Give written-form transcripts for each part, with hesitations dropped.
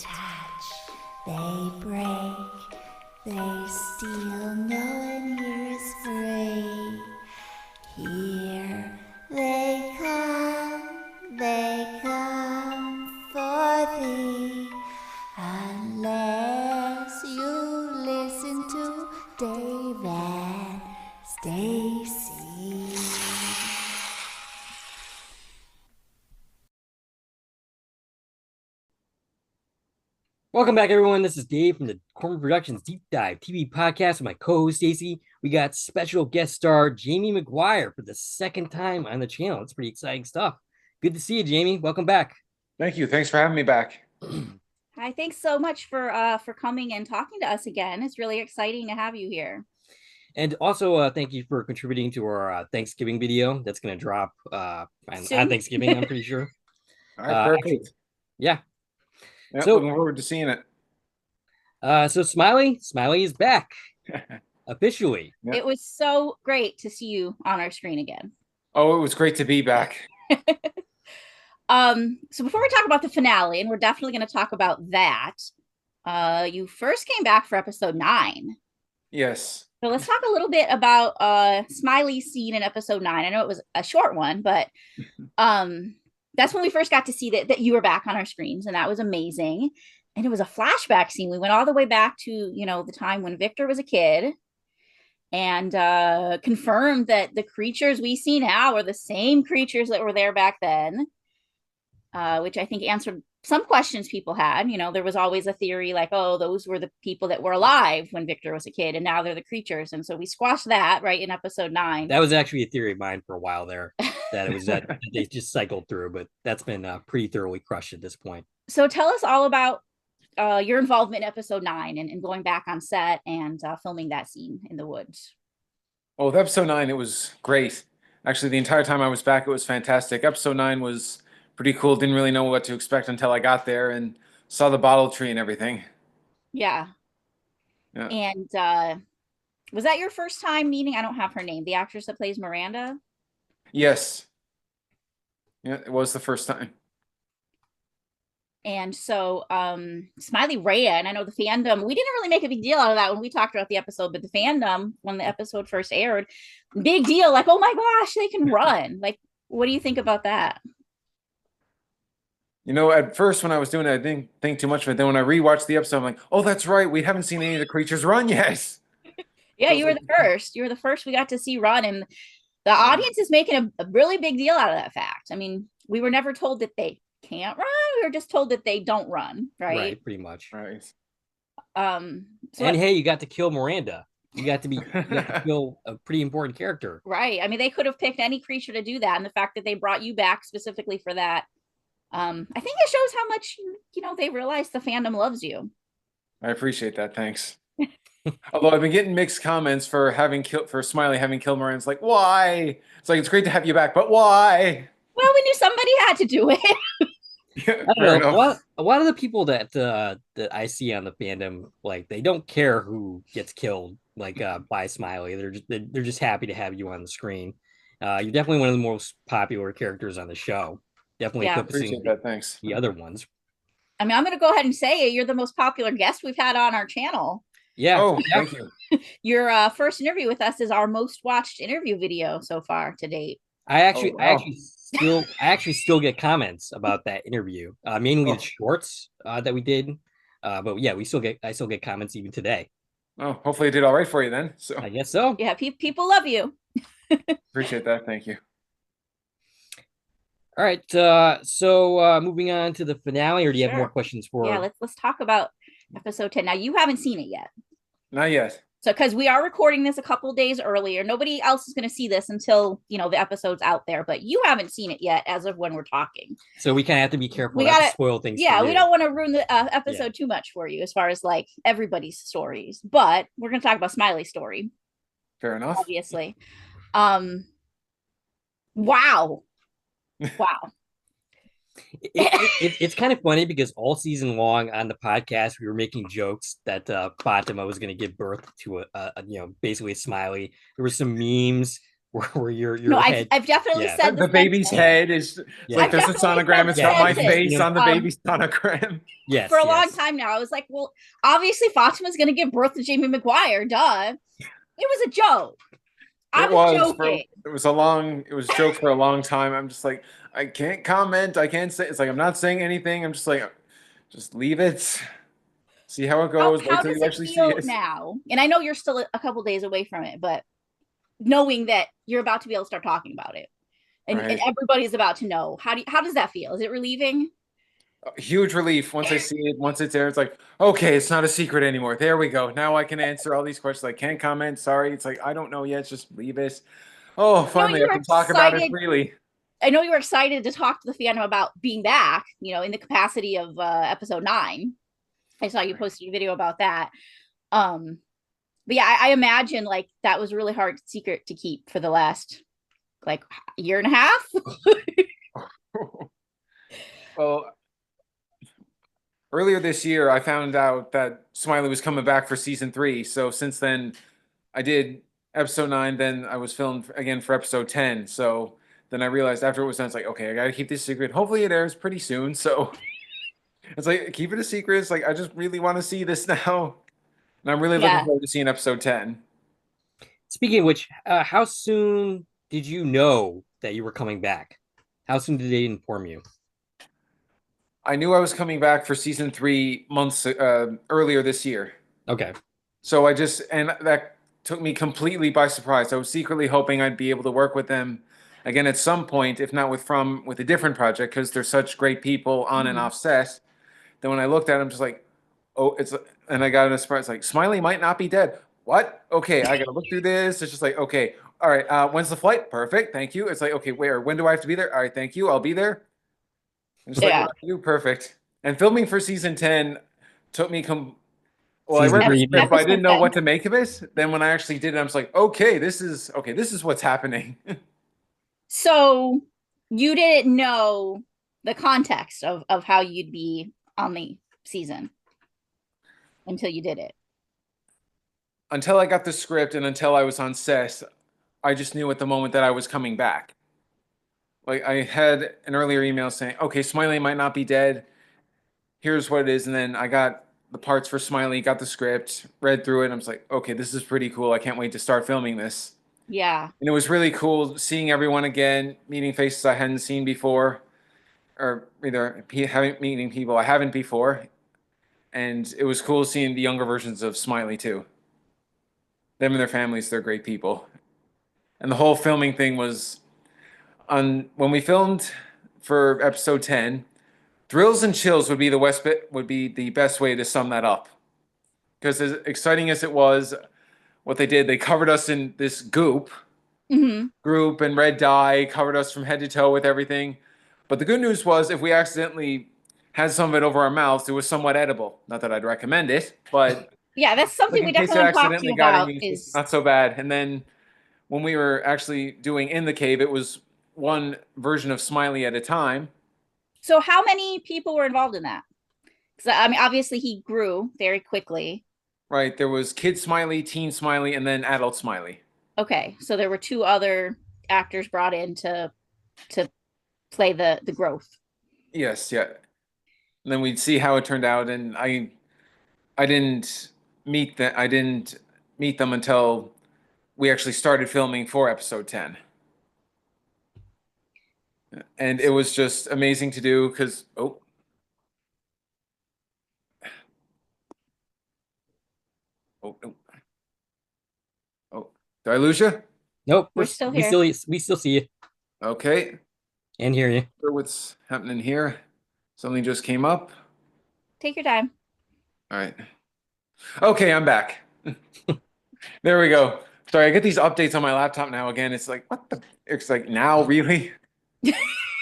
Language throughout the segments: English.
touch, they break, they steal, no one here is free. Here they come for thee, unless you listen to Dave and Stacy. Welcome back, everyone. This is Dave from the Korman Productions Deep Dive TV podcast with my co-host Stacy. We got special guest star Jamie McGuire for the second time on the channel. It's pretty exciting stuff. Good to see you, Jamie. Welcome back. Thank you. Thanks for having me back. Hi, thanks so much for coming and talking to us again. It's really exciting to have you here. And also, thank you for contributing to our Thanksgiving video that's going to drop on Thanksgiving, I'm pretty sure. All right, perfect. Actually, yeah. Yep, So- looking forward to seeing it. So Smiley is back officially. Yep. It was so great to see you on our screen again. Oh, it was great to be back. So before we talk about the finale, and we're definitely going to talk about that, you first came back for episode 9. Yes. So let's talk a little bit about Smiley's scene in episode 9. I know it was a short one, but that's when we first got to see that you were back on our screens, and that was amazing. And it was a flashback scene. We went all the way back to, the time when Victor was a kid, and confirmed that the creatures we see now are the same creatures that were there back then, which I think answered some questions people had. There was always a theory like, oh, those were the people that were alive when Victor was a kid, and now they're the creatures. And so we squashed that right in episode 9. That was actually a theory of mine for a while there, that it was that they just cycled through, but that's been pretty thoroughly crushed at this point. So tell us all about your involvement in episode 9 and going back on set and filming that scene in the woods. Oh, with episode 9, it was great. Actually, the entire time I was back, it was fantastic. Episode 9 was pretty cool. Didn't really know what to expect until I got there and saw the bottle tree and everything. Yeah. And was that your first time meeting? I don't have her name. The actress that plays Miranda? Yes. Yeah, it was the first time. And so Smiley ran. I know the fandom, we didn't really make a big deal out of that when we talked about the episode, but the fandom, when the episode first aired, big deal, like, oh my gosh, they can run. Like, what do you think about that? At first when I was doing it, I didn't think too much of it. Then when I rewatched the episode, I'm like, oh, that's right. We haven't seen any of the creatures run yet. Yeah, you were the first. You were the first we got to see run. And the audience is making a really big deal out of that fact. I mean, we were never told that they can't run. We were just told that they don't run, right? Right, pretty much. Right. Hey, you got to kill Miranda. You got to kill a pretty important character. Right. I mean, they could have picked any creature to do that. And the fact that they brought you back specifically for that, I think it shows how much, they realize the fandom loves you. I appreciate that. Thanks. Although I've been getting mixed comments for Smiley having killed Miranda. It's like, why? It's like, it's great to have you back, but why? Well, we knew somebody had to do it. Yeah, I don't know. A lot of the people that I see on the fandom, like, they don't care who gets killed, like by Smiley. They're just happy to have you on the screen. You're definitely one of the most popular characters on the show. Definitely appreciate that. Thanks. The other ones. I mean, I'm going to go ahead and say it. You're the most popular guest we've had on our channel. Yeah. Oh, thank you. Your first interview with us is our most watched interview video so far to date. I actually still get comments about that interview, mainly the shorts that we did. But yeah, I still get comments even today. Oh, hopefully I did all right for you then. So I guess so. Yeah, people love you. Appreciate that. Thank you. All right. So moving on to the finale, or do you have more questions for? Yeah, let's talk about episode 10. Now, you haven't seen it yet. Not yet. So, because we are recording this a couple days earlier, nobody else is going to see this until, the episode's out there, but you haven't seen it yet as of when we're talking. So we kind of have to be careful not to spoil things. Yeah, we don't want to ruin the episode too much for you as far as like everybody's stories, but we're going to talk about Smiley's story. Fair enough. Obviously. Wow. It's kind of funny because all season long on the podcast we were making jokes that Fatima was going to give birth to a basically a Smiley. There were some memes where your No, head. I've definitely Yeah. said The the baby's sentence. head is Yeah. like I've there's a definitely sonogram. said It's the got my sentence. face on the baby's sonogram. Yes. For a long yes. time now. I was like, well, obviously Fatima's going to give birth to Jamie McGuire. Duh. It was a joke. I It was was for joking. it was a joke for a long time. I'm just like, I can't comment. I can't say. It's like I'm not saying anything. I'm just like, just leave it. See how it goes. Wait How till does you it actually see feel it. now? And I know you're still a couple days away from it, but knowing that you're about to be able to start talking about it and Right. everybody's about to know, how does that feel? Is it relieving? Huge relief once I see it. Once it's there, it's like, okay, it's not a secret anymore. There we go. Now I can answer all these questions. I can't comment. Sorry. It's like I don't know yet. Just leave it. Oh, I know finally, you I were can talk about it excited. freely. I know you were excited to talk to the fandom about being back, in the capacity of episode 9. I saw you posted a video about that. Um, but yeah, I imagine like that was a really hard secret to keep for the last like year and a half. Well, earlier this year, I found out that Smiley was coming back for season 3. So since then, I did episode 9. Then I was filmed again for episode 10. So then I realized after it was done, it's like, okay, I got to keep this secret. Hopefully, it airs pretty soon. So it's like, keep it a secret. It's like, I just really want to see this now. And I'm really looking Yeah. forward to seeing episode 10. Speaking of which, how soon did you know that you were coming back? How soon did they inform you? I knew I was coming back for season 3 months earlier this year. Okay. So and that took me completely by surprise. I was secretly hoping I'd be able to work with them again at some point, if not with a different project, because they're such great people on and Mhm. off set. Then when I looked at them, just like, oh, and I got a surprise, like, Smiley might not be dead. What? Okay, I gotta look through this. It's just like, okay, all right, when's the flight? Perfect, thank you. It's like, okay, where? When do I have to be there? All right, thank you, I'll be there. And just like, Yeah. what do I do? Perfect. And filming for season 10 took me well, I Season read the 3. script, but I didn't Episode know 10. what to make of it. Then when I actually did it, I was like, okay, this is what's happening. So you didn't know the context of how you'd be on the season until you did it. Until I got the script and until I was on set, I just knew at the moment that I was coming back. Like I had an earlier email saying, okay, Smiley might not be dead. Here's what it is. And then I got the parts for Smiley, got the script, read through it, and I was like, okay, this is pretty cool. I can't wait to start filming this. Yeah. And it was really cool seeing everyone again, meeting faces I hadn't seen before, or either meeting people I haven't before. And it was cool seeing the younger versions of Smiley too. Them and their families, they're great people. And the whole filming thing was when we filmed for episode 10, thrills and chills would be the best way to sum that up. Because as exciting as it was, what they did, they covered us in this Hmm. group and red dye, covered us from head to toe with everything. But the good news was if we accidentally had some of it over our mouths, it was somewhat edible. Not that I'd recommend it, but Yeah, that's like something we in case definitely it want to talk to accidentally you got in about you, it's is not so bad. And then when we were actually doing in the cave, it was one version of Smiley at a time. so how many people were involved in that? Because I mean, obviously he grew very quickly. Right. There was Kid Smiley, Teen Smiley, and then Adult Smiley. Okay, so there were 2 other actors brought in to play the growth. Yes, yeah. And then we'd see how it turned out, and I didn't I didn't meet them until we actually started filming for episode 10. And it was just amazing to do because oh, oh, oh, did I lose you? Nope. We're still we here. still see you Okay. and hear you. Sure what's happening here. Something just came up. Take your time. All right. Okay, I'm back. There we go. Sorry, I get these updates on my laptop now again. It's like, what the? It's like, now, really?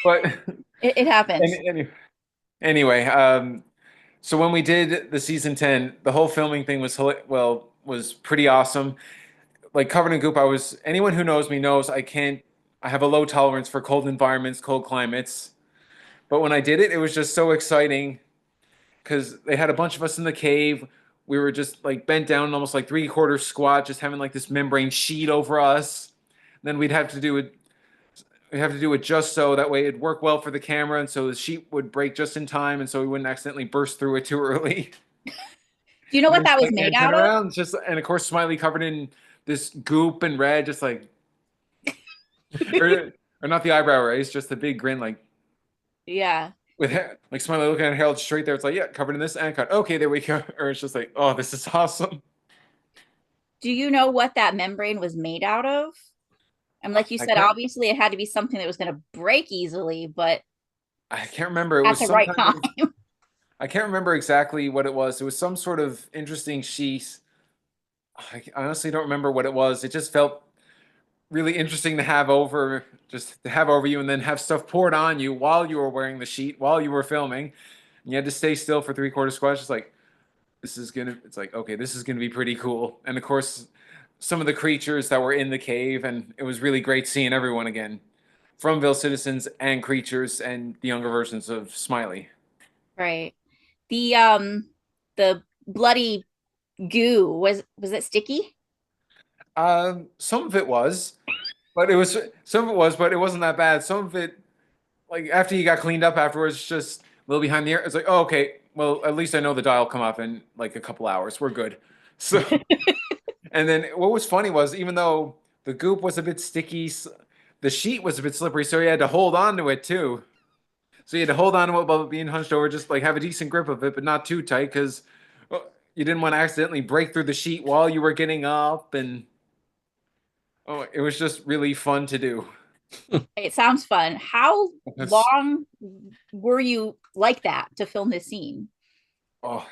But It happens. anyway, so when we did the season 10, the whole filming thing was pretty awesome. Like covered in goop, anyone who knows me knows I have a low tolerance for cold environments, cold climates. But when I did it, it was just so exciting because they had a bunch of us in the cave. We were just like bent down, almost like 3/4 squat, just having like this membrane sheet over us. Then we'd have to do it. We have to do it just so that way it'd work well for the camera, and so the sheet would break just in time, and so we wouldn't accidentally burst through it too early. Do you know And what then that was Smiley made would turn out of? around, just and of course Smiley covered in this goop and red, just like, or, or not the eyebrow raise, just the big grin, like Yeah. with like Smiley looking at Harold straight there. It's like, yeah, covered in this and cut. Okay, there we go. Or it's just like, oh, this is awesome. Do you know what that membrane was made out of? And like you I said, can't, obviously it had to be something that was going to break easily, but I can't remember. It at was the some right kind time. of, I can't remember exactly what it was. It was some sort of interesting sheath. I honestly don't remember what it was. It just felt really interesting to have over, just to have over you, and then have stuff poured on you while you were wearing the sheet, while you were filming. And you had to stay still for 3/4 squash. It's like, it's like, okay, this is gonna be pretty cool. And of course, some of the creatures that were in the cave, and it was really great seeing everyone again, from Ville citizens and creatures and the younger versions of Smiley. Right. The bloody goo was it sticky? Some of it was, but it wasn't that bad. Some of it, like after you got cleaned up afterwards, just a little behind the ear. It's like, oh, okay, well, at least I know the dial come up in like a couple hours. We're good. So, and then what was funny was even though the goop was a bit sticky, the sheet was a bit slippery, so you had to hold on to it too. So you had to hold on to it while being hunched over, just like have a decent grip of it, but not too tight because you didn't want to accidentally break through the sheet while you were getting up. And oh, it was just really fun to do. It sounds fun. How That's, long were you like that to film this scene? oh,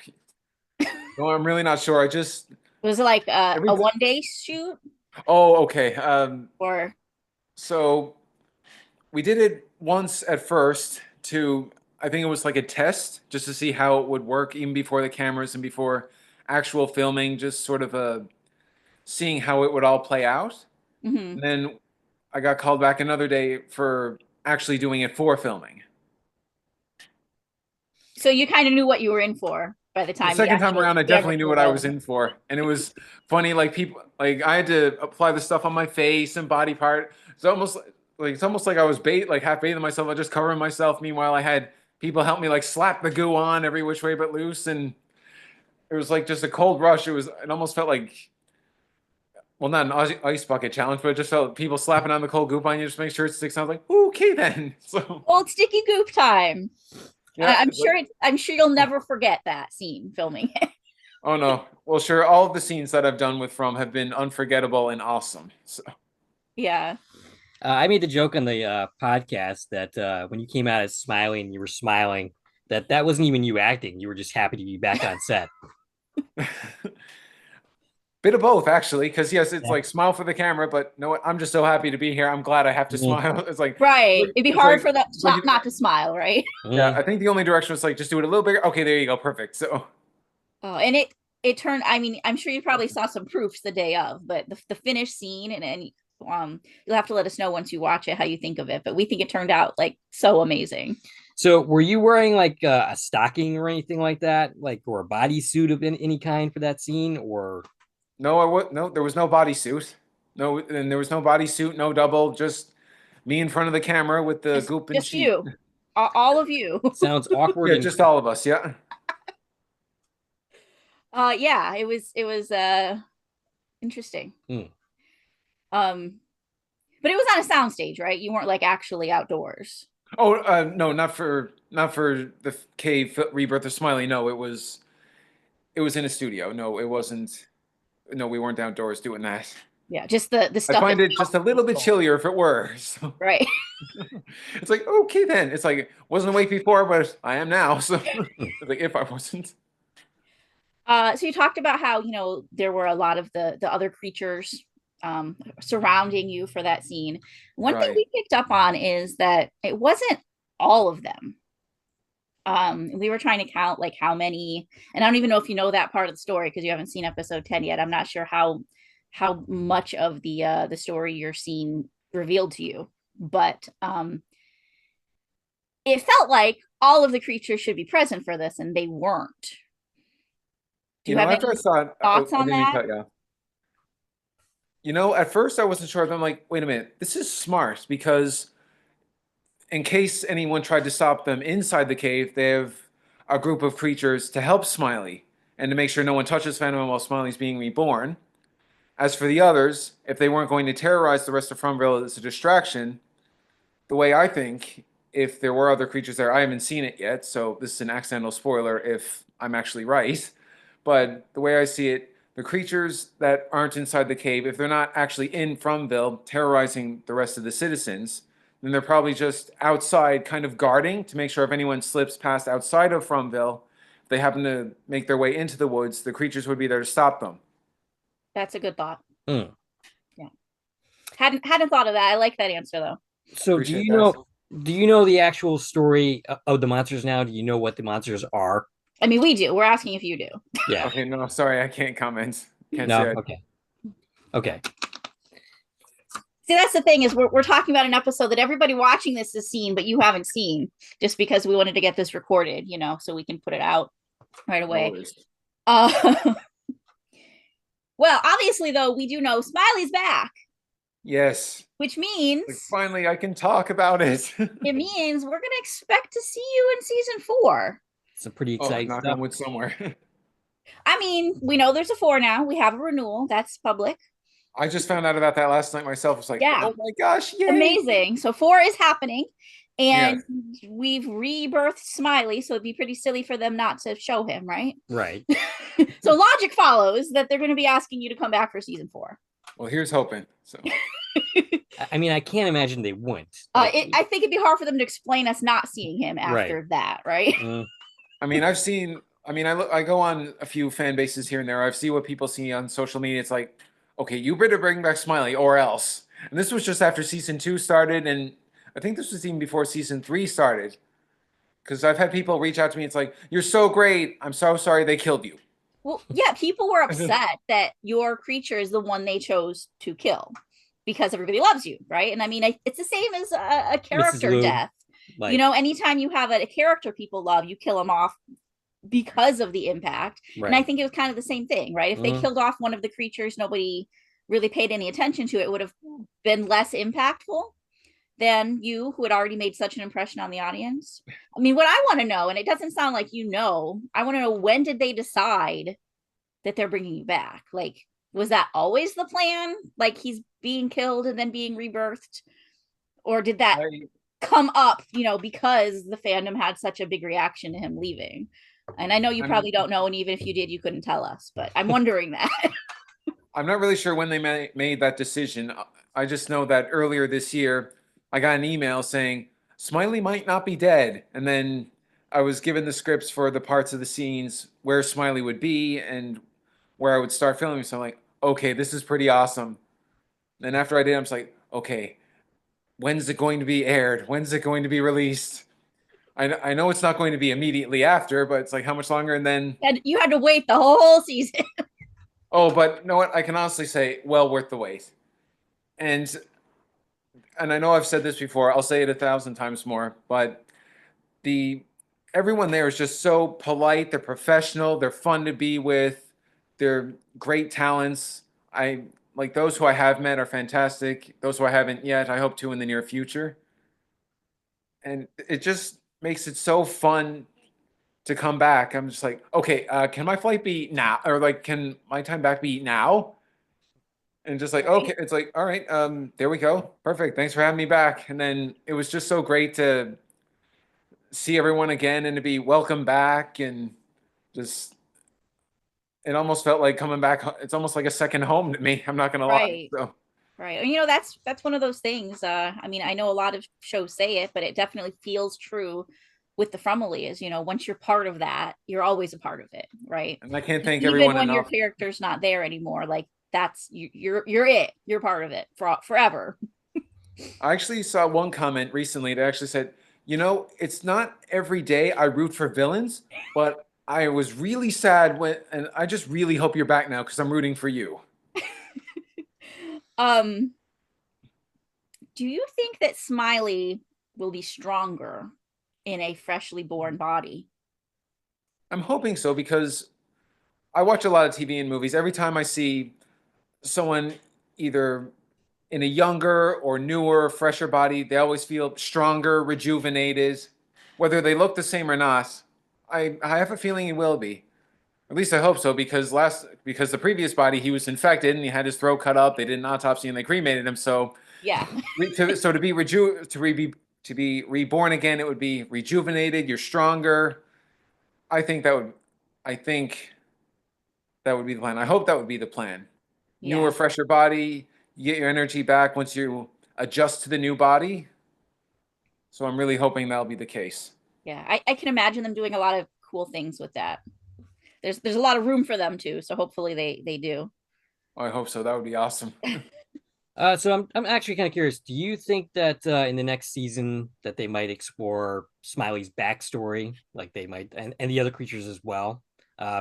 no, I'm really not sure. I just Was it like every a 1 day shoot oh, okay. or So we did it once at first to, I think it was like a test just to see how it would work even before the cameras and before actual filming, just sort of seeing how it would all play out. Mhm. And then I got called back another day for actually doing it for filming. So you kind of knew what you were in for by the The time second time around, I camera definitely knew flew what I was over. in for, and it was funny. Like people, like I had to apply the stuff on my face and body part. It's almost like I was like half bathing myself. I just covering myself. Meanwhile, I had people help me like slap the goo on every which way but loose, and it was like just a cold rush. It almost felt like, well, not an ice bucket challenge, but it just felt people slapping on the cold goop on you just to make sure it sticks. I was like, okay then. So Old sticky goop time. yeah, I'm it's like, sure I'm sure you'll never forget that scene filming it. oh no. Well, sure. All of the scenes that I've done with From have been unforgettable and awesome. So. Yeah. I made the joke on the podcast that when you came out as Smiley and you were smiling, that wasn't even you acting. You were just happy to be back on set. Bit of both, actually, because yes, it's Yeah. like smile for the camera, but no, I'm just so happy to be here. I'm glad I have to smile. It's like Right. It'd be it's hard like, for that like not to smile, right? yeah. I think the only direction was like just do it a little bigger. Okay, there you go, perfect. So Oh, and it turned. I mean, I'm sure you probably saw some proofs the day of, but the finished scene and you'll have to let us know once you watch it how you think of it. But we think it turned out like so amazing. So, were you wearing like a stocking or anything like that, like or a bodysuit of any kind for that scene, or no, no, there was no bodysuit. No, and there was no bodysuit, no double, just me in front of the camera with the goop and Just sheet. you, all of you. sounds awkward? Yeah, And just all of us. Yeah. Yeah, it was interesting. Hmm. But it was on a soundstage, right? You weren't like actually outdoors. Oh no, not for the cave rebirth of Smiley. No, it was in a studio. No, it wasn't. No, we weren't outdoors doing that. Yeah, just the I stuff. find it just a little bit chillier if it were. So Right. it's like, okay then. It's like wasn't awake before, but I am now. So it's like if I wasn't. So you talked about how, there were a lot of the other creatures surrounding you for that scene. One thing Right. we picked up on is that it wasn't all of them. We were trying to count like how many, and I don't even know if you know that part of the story because you haven't seen episode 10 yet. I'm not sure how much of the story you're seeing revealed to you, but it felt like all of the creatures should be present for this, and they weren't. Do you have After I any saw it, thoughts I on didn't mean to that? cut you off. You know, at first I wasn't sure. I'm like, wait a minute, this is smart because in case anyone tried to stop them inside the cave, they have a group of creatures to help Smiley and to make sure no one touches Phantom while Smiley's being reborn. As for the others, if they weren't going to terrorize the rest of Fromville as a distraction, the way I think, if there were other creatures there, I haven't seen it yet, so this is an accidental spoiler if I'm actually right. But the way I see it, the creatures that aren't inside the cave, if they're not actually in Fromville terrorizing the rest of the citizens, then they're probably just outside kind of guarding to make sure if anyone slips past outside of Fromville, if they happen to make their way into the woods, the creatures would be there to stop them. That's a good thought. Mm. Yeah. Hadn't thought of that. I like that answer though. So Appreciate that. do you know the actual story of the monsters now? Do you know what the monsters are? I mean, we do. We're asking if you do. Yeah. Okay, no, sorry, I can't comment. Can't No. say it. Okay. Okay. See, that's the thing is we're talking about an episode that everybody watching this has seen, but you haven't seen, just because we wanted to get this recorded, so we can put it out right away. Well, obviously, though, we do know Smiley's back, Yes. which means Like, finally, I can talk about it. it means we're going to expect to see you in season 4. It's a pretty Oh, exciting knock stuff. on wood somewhere. I mean, we know there's a 4 now. We have a renewal. That's public. I just found out about that last night myself. It's like, Yeah. oh my gosh, yay! Amazing. So 4 is happening. And we've rebirthed Smiley, so it'd be pretty silly for them not to show him, right? Right. So logic follows that they're going to be asking you to come back for season 4. Well, here's hoping. So I mean, I can't imagine they wouldn't. I think it'd be hard for them to explain us not seeing him after that, right? Mm, I mean, I go on a few fan bases here and there. I've seen what people see on social media. It's like, okay, you better bring back Smiley or else. And this was just after season 2 started, and I think this was even before season 3 started. Because I've had people reach out to me. It's like, you're so great. I'm so sorry they killed you. Well, yeah, people were upset that your creature is the one they chose to kill because everybody loves you, right? And I mean, it's the same as a character Lou, death. like, Anytime you have a character people love, you kill them off because of the impact. right. And I think it was kind of the same thing, right? If they Mhm. killed off one of the creatures, nobody really paid any attention to it, would have been less impactful than you, who had already made such an impression on the audience. I mean, what I want to know, and it doesn't sound like I want to know, when did they decide that they're bringing you back? Like, was that always the plan? Like, he's being killed and then being rebirthed? Or did that come up, because the fandom had such a big reaction to him leaving? And I know you probably don't know, and even if you did, you couldn't tell us, but I'm wondering that. I'm not really sure when they made that decision. I just know that earlier this year, I got an email saying Smiley might not be dead. And then I was given the scripts for the parts of the scenes where Smiley would be and where I would start filming. So I'm like, okay, this is pretty awesome. And after I did, I'm just like, okay, when's it going to be aired? When's it going to be released? I know it's not going to be immediately after, but it's like, how much longer? And then You had to wait the whole season. oh, but you know what? I can honestly say, well worth the wait. And I know I've said this before. I'll say it 1,000 times more. But everyone there is just so polite. They're professional. They're fun to be with. They're great talents. Like those who I have met are fantastic. Those who I haven't yet, I hope to in the near future. And it just makes it so fun to come back. I'm just like, okay, can my flight be now? Or like, can my time back be now? And just like, okay, it's like, all right, there we go. Perfect. Thanks for having me back. And then it was just so great to see everyone again and to be welcome back, and just it almost felt like coming back. It's almost like a second home to me. I'm not gonna lie. So. Right. And that's one of those things. I mean, I know a lot of shows say it, but it definitely feels true with the Frumley is, once you're part of that, you're always a part of it, right? And I can't thank Even everyone when your enough. character's not there anymore, like that's you're it. You're part of it forever. I actually saw one comment recently that actually said, it's not every day I root for villains, but I was really sad and I just really hope you're back now because I'm rooting for you. Do you think that Smiley will be stronger in a freshly born body? I'm hoping so, because I watch a lot of TV and movies. Every time I see someone either in a younger or newer, fresher body. They always feel stronger, rejuvenated. Whether they look the same or not, I have a feeling he will be. At least I hope so, because the previous body he was infected and he had his throat cut up. They did an autopsy and they cremated him. So Yeah. to be reborn again, it would be rejuvenated. You're stronger. I think that would I think that would be the plan. I hope that would be the plan. Yeah. Newer, fresher body. You get your energy back once you adjust to the new body. So I'm really hoping that'll be the case. Yeah. I can imagine them doing a lot of cool things with that. There's a lot of room for them too. So hopefully they do. I hope so. That would be awesome. So I'm actually kind of curious. Do you think that in the next season that they might explore Smiley's backstory, like they might, and the other creatures as well,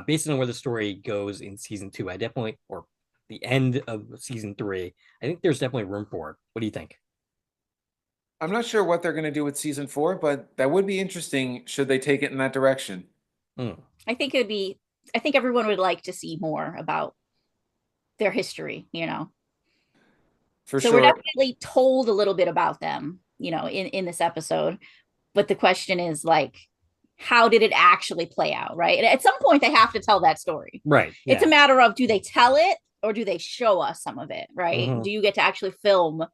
based on where the story goes in season 2? I definitely, or the end of season 3, I think there's definitely room for it. What do you think? I'm not sure what they're going to do with season 4, but that would be interesting should they take it in that direction. I think it would be. I think everyone would like to see more about their history. For So sure. we're definitely told a little bit about them, in this episode. But the question is like, how did it actually play out, right? And at some point they have to tell that story. Right. It's a matter of, do they tell it or do they show us some of it, right? Mhm. Do you get to actually film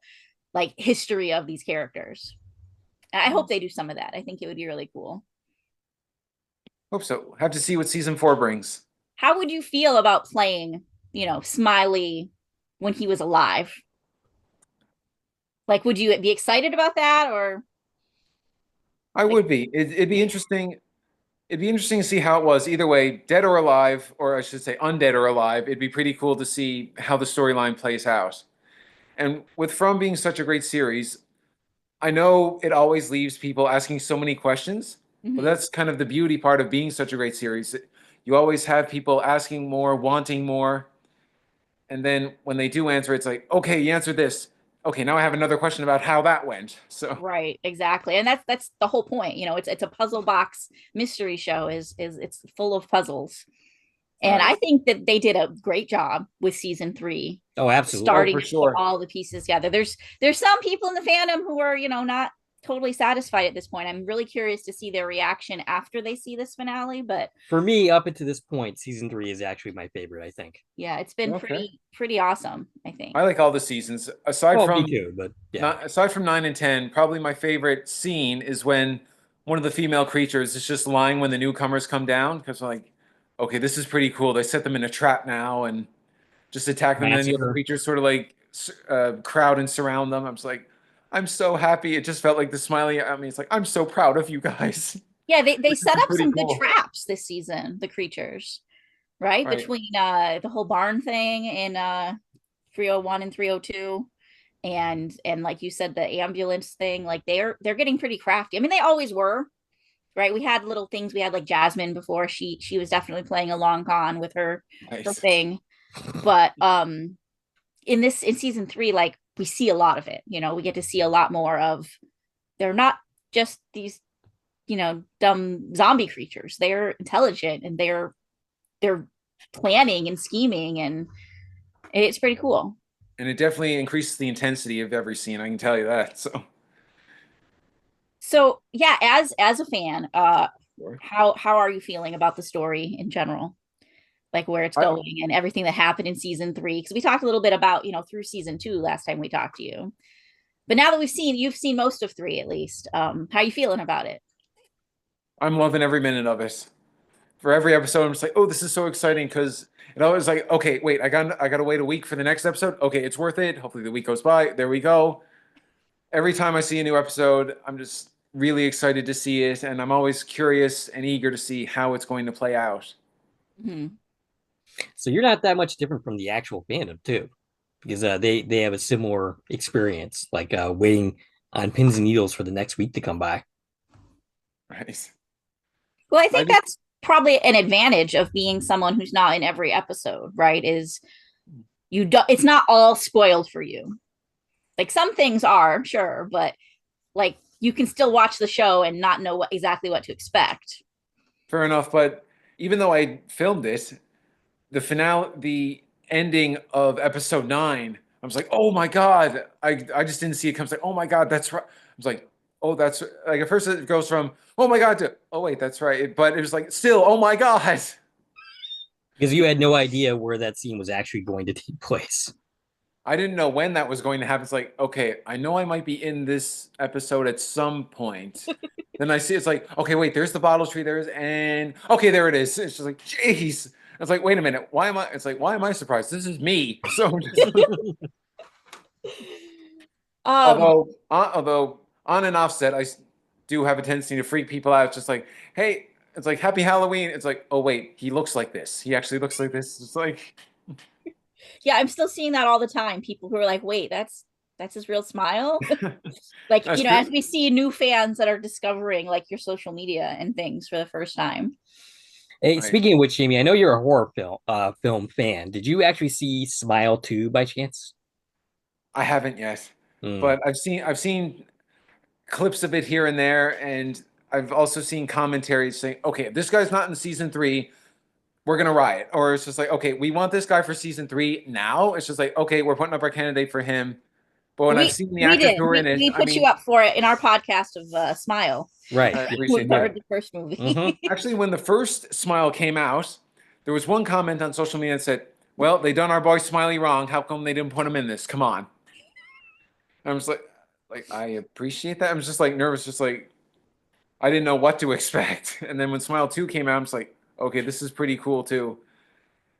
like history of these characters? And I hope they do some of that. I think it would be really cool. Hope so. Have to see what season 4 brings. How would you feel about playing, Smiley when he was alive? Like, would you be excited about that, or? I would be. It'd be interesting. It'd be interesting to see how it was. Either way, dead or alive, or I should say undead or alive, it'd be pretty cool to see how the storyline plays out. And with From being such a great series, I know it always leaves people asking so many questions, but that's kind of the beauty part of being such a great series. You always have people asking more, wanting more. And then when they do answer, it's like, okay, you answered this. Okay, now I have another question about how that went. So Right, exactly. And that's the whole point. It's a puzzle box mystery show, is it's full of puzzles. And Right. I think that they did a great job with season 3. Oh, absolutely. Starting for to sure. put all the pieces together. There's some people in the fandom who are, not totally satisfied at this point. I'm really curious to see their reaction after they see this finale. But For me, up until this point, season 3 is actually my favorite, I think. yeah, it's been Okay. pretty awesome, I think. I like all the seasons. Aside Well, from me too, but yeah. aside from 9 and 10, probably my favorite scene is when one of the female creatures is just lying when the newcomers come down, because like, okay, this is pretty cool. They set them in a trap now and just attack them, and then the other Massacre. creatures sort of like crowd and surround them. I'm just like, I'm so happy. It just felt like the Smiley. I mean, it's like, I'm so proud of you guys. Yeah, they set up pretty some cool. good traps this season, the creatures, right? Right. Between the whole barn thing in 301 and 302, and like you said, the ambulance thing. Like they're getting pretty crafty. I mean, they always were, right? We had little things. We had like Jasmine before. She was definitely playing a long con with her Nice. thing. But in season 3, like we see a lot of it. We get to see a lot more of, they're not just these dumb zombie creatures. They're intelligent, and they're planning and scheming, and it's pretty cool. And it definitely increases the intensity of every scene. I can tell you that. So yeah, as a fan, Sure. how are you feeling about the story in general, like where it's I- going and everything that happened in season 3? Because we talked a little bit about through season 2 last time we talked to you, but now that you've seen most of 3 at least, how are you feeling about it? I'm loving every minute of it. For every episode, I'm just like, oh, this is so exciting, because it always like, okay, wait, I got to wait a week for the next episode. Okay, it's worth it. Hopefully the week goes by. There we go. Every time I see a new episode, I'm just really excited to see it, and I'm always curious and eager to see how it's going to play out. So you're not that much different from the actual fandom too, because they have a similar experience, like waiting on pins and needles for the next week to come by. Right. Well, I think that's probably an advantage of being someone who's not in every episode, right? Is it's not all spoiled for you. Like some things are, sure, but like you can still watch the show and not know exactly what to expect. Fair enough, but even though I filmed it, the ending of episode 9 I was like, oh my God. I just didn't see it come. I was like, oh my God, that's right. I was like, oh, that's like at first it goes from, oh my God to, oh wait, that's right. But it was like still, oh my God. Because you had no idea where that scene was actually going to take place. I didn't know when that was going to happen. It's like, okay, I know I might be in this episode at some point. Then I see it's like, okay, wait, there's the bottle tree, and okay, there it is. It's just like, jeez. It's like, wait a minute, why am I? It's like, why am I surprised? This is me. So, Um, although on and offset, do have a tendency to freak people out. It's just like, hey, it's like Happy Halloween. It's like, oh wait, he looks like this. He actually looks like this. It's like, yeah, I'm still seeing that all the time. People who are like, wait, that's his real smile. Like, That's you know, true. as we see new fans that are discovering like your social media and things for the first time. Hey, Right. speaking of which, Jamie, I know you're a horror film fan. Did you actually see Smile 2 by chance? I haven't yet, Hmm. but I've seen clips of it here and there, and I've also seen commentaries saying, okay, if this guy's not in season 3, we're gonna riot. Or it's just like, okay, we want this guy for season 3 now. It's just like, okay, we're putting up our candidate for him. But when I've We seen the we actors did. who are in it, We I put you mean, up for it in our podcast of Smile. Right. I We appreciate covered that. the first movie. Actually, when the first Smile came out, there was one comment on social media that said, well, they done our boy Smiley wrong. How come they didn't put him in this? Come on. And I was like, I appreciate that. I was just like nervous, just like I didn't know what to expect. And then when Smile 2 came out, I'm just like, okay, this is pretty cool too.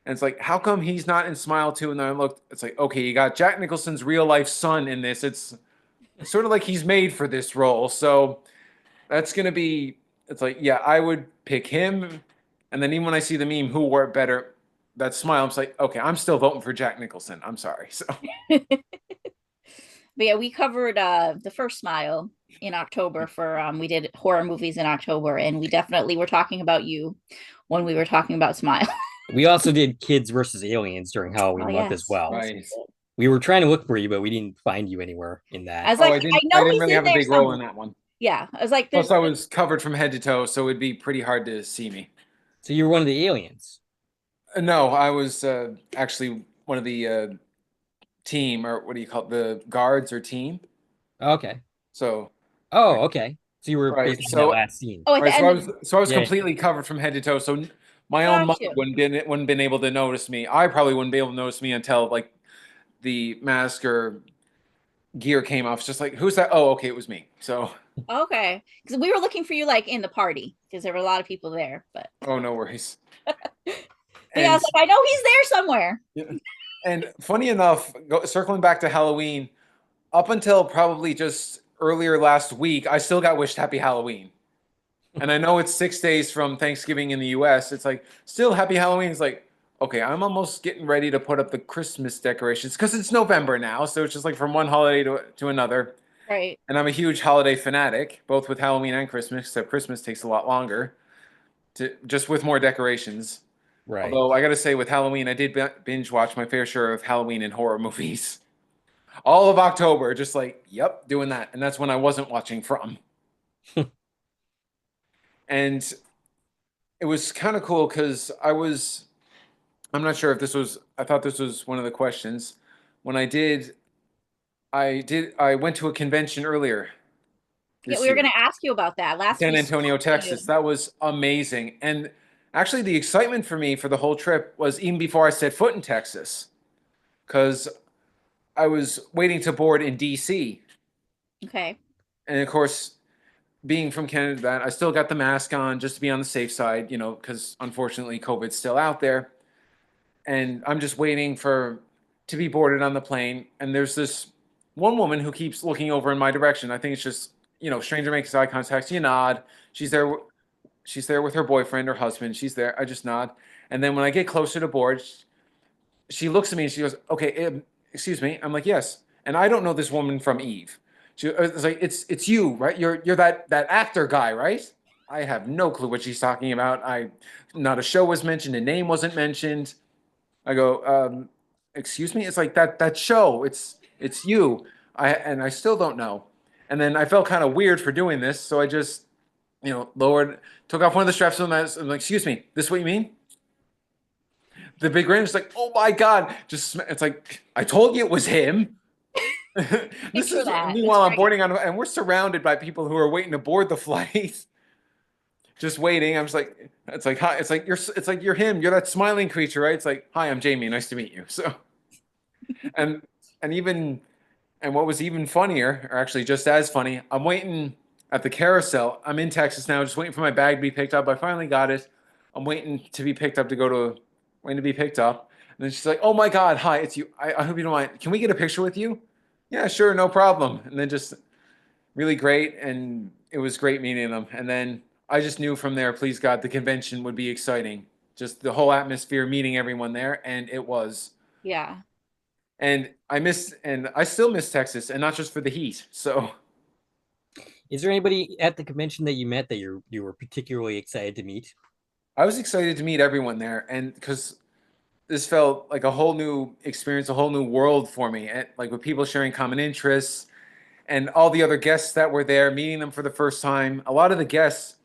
And it's like, how come he's not in Smile 2? And then I looked, it's like, okay, you got Jack Nicholson's real life son in this. It's sort of like he's made for this role. So that's gonna be, it's like, yeah, I would pick him. And then even when I see the meme, who wore it better, that Smile, I'm just like, okay, I'm still voting for Jack Nicholson. I'm sorry. So But yeah, we covered the first Smile in October for we did horror movies in October, and we definitely were talking about you when we were talking about Smile. We also did Kids versus Aliens during Oh Halloween month as yes. well. Yes, right. we did. We were trying to look for you, but we didn't find you anywhere in I that. was Oh, like, I I know didn't he's really in have a there big role in somewhere. that one. Yeah, I was like, Plus, I was covered from head to toe, so it'd be pretty hard to see me. So you were one of the aliens. No, I was actually one of the team, or what do you call it, the guards or team. Okay. So, Oh, okay. So you were right. basically in that last scene. oh, at the Right. end of So I was Yeah. completely covered from head to toe. So my own mother gotcha. wouldn't been able to notice me. I probably wouldn't be able to notice me until like the mask or gear came off. It's just like, who's that? Oh, okay, it was me. So, Okay, because we were looking for you like in the party because there were a lot of people there. oh, no worries. But yeah, I And was like, I know he's there somewhere. and funny enough, circling back to Halloween, up until probably just earlier last week, I still got wished Happy Halloween. And I know it's 6 days from Thanksgiving in the US. It's like, still Happy Halloween. It's like, okay, I'm almost getting ready to put up the Christmas decorations because it's November now. So it's just like from one holiday to another. Right. And I'm a huge holiday fanatic, both with Halloween and Christmas, except Christmas takes a lot longer to just with more decorations. Right. Although I got to say, with Halloween, I did binge watch my fair share of Halloween and horror movies. All of October, just like, yep, doing that. And that's when I wasn't watching from. And it was kind of cool because I'm not sure if I thought this was one of the questions. When I went to a convention earlier Yeah, this we were year, gonna ask you about that last. San We Antonio, spoke to you. Texas. That was amazing. And actually, the excitement for me for the whole trip was even before I set foot in Texas, because I was waiting to board in DC. Okay. And of course, being from Canada, I still got the mask on just to be on the safe side, because unfortunately COVID's still out there. And I'm just waiting to be boarded on the plane. And there's this one woman who keeps looking over in my direction. I think it's just, stranger makes eye contact. You nod. She's there. She's there with her boyfriend or husband. She's there. I just nod. And then when I get closer to board, she looks at me and she goes, "Okay, excuse me." I'm like, "Yes." And I don't know this woman from Eve. She was like, "It's you, right? You're that actor guy, right?" I have no clue what she's talking about. Not a show was mentioned, a name wasn't mentioned. I go, "Excuse me." It's like that show. It's you. I still don't know. And then I felt kind of weird for doing this, so I just lowered, took off one of the straps of the mask. I'm like, "Excuse me, this what you mean?" the big grin is like, oh my God. It's like, I told you it was him. This Picture is that. meanwhile It's I'm boarding on, and we're surrounded by people who are waiting to board the flight. Just waiting. I'm just like, it's like, hi, it's like you're him. You're that smiling creature, right? It's like, hi, I'm Jamie. Nice to meet you. So, and and even and what was even funnier, or actually just as funny, I'm waiting at the carousel. I'm in Texas now, just waiting for my bag to be picked up. I finally got it. I'm waiting to be picked up waiting to be picked up. And then she's like, "Oh my God, hi, it's you. I hope you don't mind. Can we get a picture with you?" Yeah, sure, no problem. And then just really great, and it was great meeting them. And then I just knew from there, please God, the convention would be exciting. Just the whole atmosphere, meeting everyone there, and it was. Yeah. And I still miss Texas, and not just for the heat. So Is there anybody at the convention that you met that you were particularly excited to meet? I was excited to meet everyone there, and because this felt like a whole new experience, a whole new world for me, and like with people sharing common interests, and all the other guests that were there, meeting them for the first time. A lot of the guests,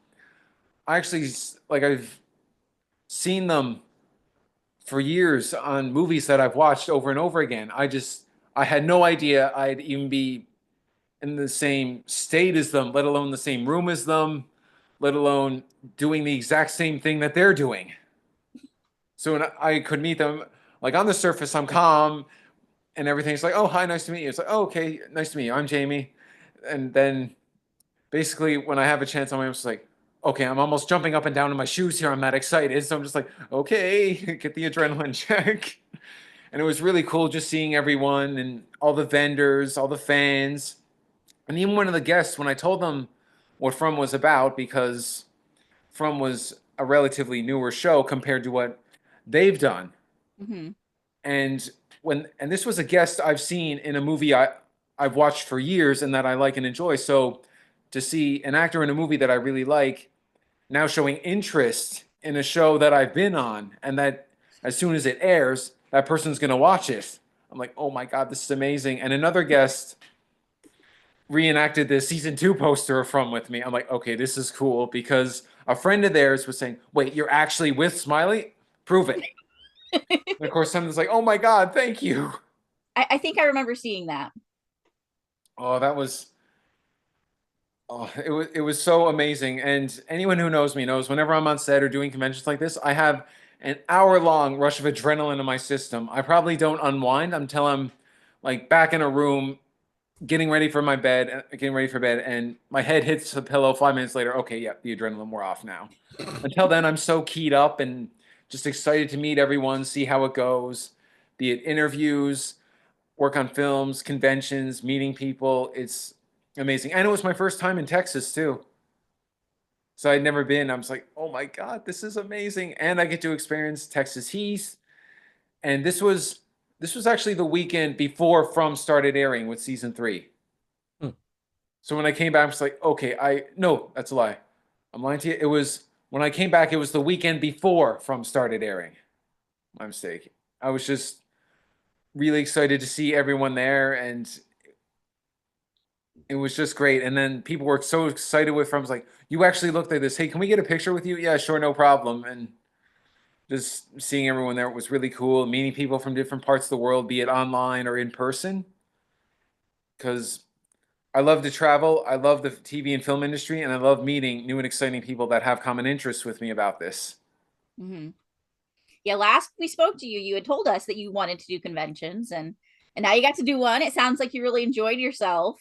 I actually like I've seen them for years on movies that I've watched over and over again. I had no idea I'd even be in the same state as them, let alone the same room as them, let alone doing the exact same thing that they're doing. So when I could meet them, like on the surface, I'm calm and everything's like, oh, hi, nice to meet you. It's like, oh, okay, nice to meet you. I'm Jamie. And then basically, when I have a chance, I'm just like, okay, I'm almost jumping up and down in my shoes here. I'm that excited. So I'm just like, okay, get the adrenaline check. And it was really cool just seeing everyone and all the vendors, all the fans. And even one of the guests, when I told them what From was about, because From was a relatively newer show compared to what they've done. Mm-hmm. And and this was a guest I've seen in a movie I've watched for years and that I like and enjoy. So to see an actor in a movie that I really like now showing interest in a show that I've been on, and that as soon as it airs, that person's going to watch it. I'm like, oh my God, this is amazing. And another guest reenacted the season 2 poster From with me. I'm like, okay, this is cool, because a friend of theirs was saying, wait, you're actually with Smiley? Prove it. And of course, someone's like, oh my God, thank you. I think I remember seeing that. Oh, it was so amazing. And anyone who knows me knows whenever I'm on set or doing conventions like this, I have an hour-long rush of adrenaline in my system. I probably don't unwind until I'm like back in a room getting ready for bed, and my head hits the pillow 5 minutes later. Okay, yeah, the adrenaline wore off now. Until then, I'm so keyed up and just excited to meet everyone, see how it goes, be it interviews, work on films, conventions, meeting people. It's amazing. And it was my first time in Texas too. So I'd never been. I was like, oh my God, this is amazing. And I get to experience Texas Heat. And this was actually the weekend before From started airing with season 3. Hmm. So when I came back, I was like, okay, no, that's a lie. I'm lying to you. It was when I came back, it was the weekend before From started airing. My mistake. I was just really excited to see everyone there, and it was just great. And then people were so excited with From. I was like, you actually looked like this. Hey, can we get a picture with you? Yeah, sure, no problem. And just seeing everyone there was really cool. Meeting people from different parts of the world, be it online or in person. Because I love to travel. I love the TV and film industry, and I love meeting new and exciting people that have common interests with me about this. Mm-hmm. Yeah, last we spoke to you, you had told us that you wanted to do conventions, and now you got to do one. It sounds like you really enjoyed yourself.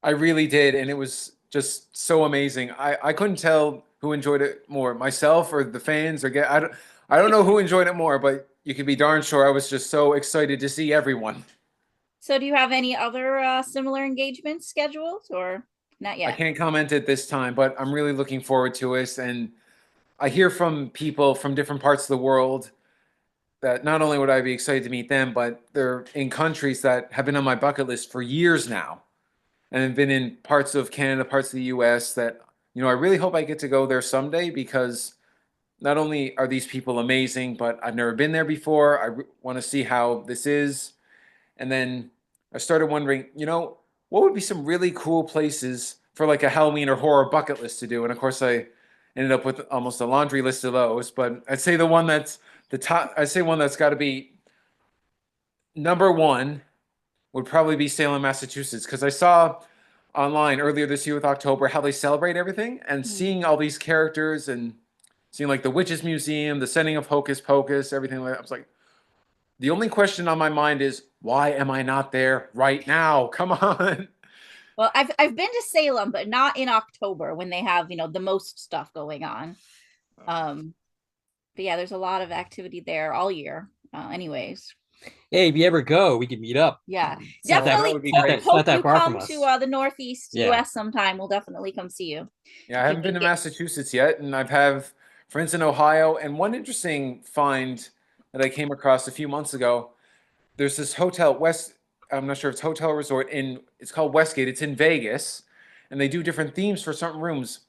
I really did, and it was just so amazing. I couldn't tell who enjoyed it more, myself or the fans, I don't know who enjoyed it more, but you could be darn sure I was just so excited to see everyone. So, do you have any other similar engagements scheduled, or not I yet? can't comment at this time, but I'm really looking forward to it. And I hear from people from different parts of the world that not only would I be excited to meet them, but they're in countries that have been on my bucket list for years now, and have been in parts of Canada, parts of the US that, I really hope I get to go there someday, because not only are these people amazing, but I've never been there before. I want to see how this is. And then I started wondering, what would be some really cool places for like a Halloween or horror bucket list to do? And of course, I ended up with almost a laundry list of those. But I'd say the one that's the top. I'd say one that's got to be number one would probably be Salem, Massachusetts, because I saw online earlier this year with October how they celebrate everything, and seeing all these characters and seeing like the Witches Museum, the setting of Hocus Pocus, everything like that. I was like, the only question on my mind is, why am I not there right now? Come on. Well, I've been to Salem, but not in October when they have, the most stuff going on. But yeah, there's a lot of activity there all year. Anyways, Hey, if you ever go, we can meet up. yeah, that definitely would be hope, great. It's not hope that you far come from us. to the Northeast Yeah. US sometime. We'll definitely come see you. Yeah, I haven't been to Massachusetts yet, and I've have friends in Ohio. And one interesting find that I came across a few months ago, there's this hotel West. I'm not sure if it's hotel or resort it's called Westgate. It's in Vegas, and they do different themes for certain rooms.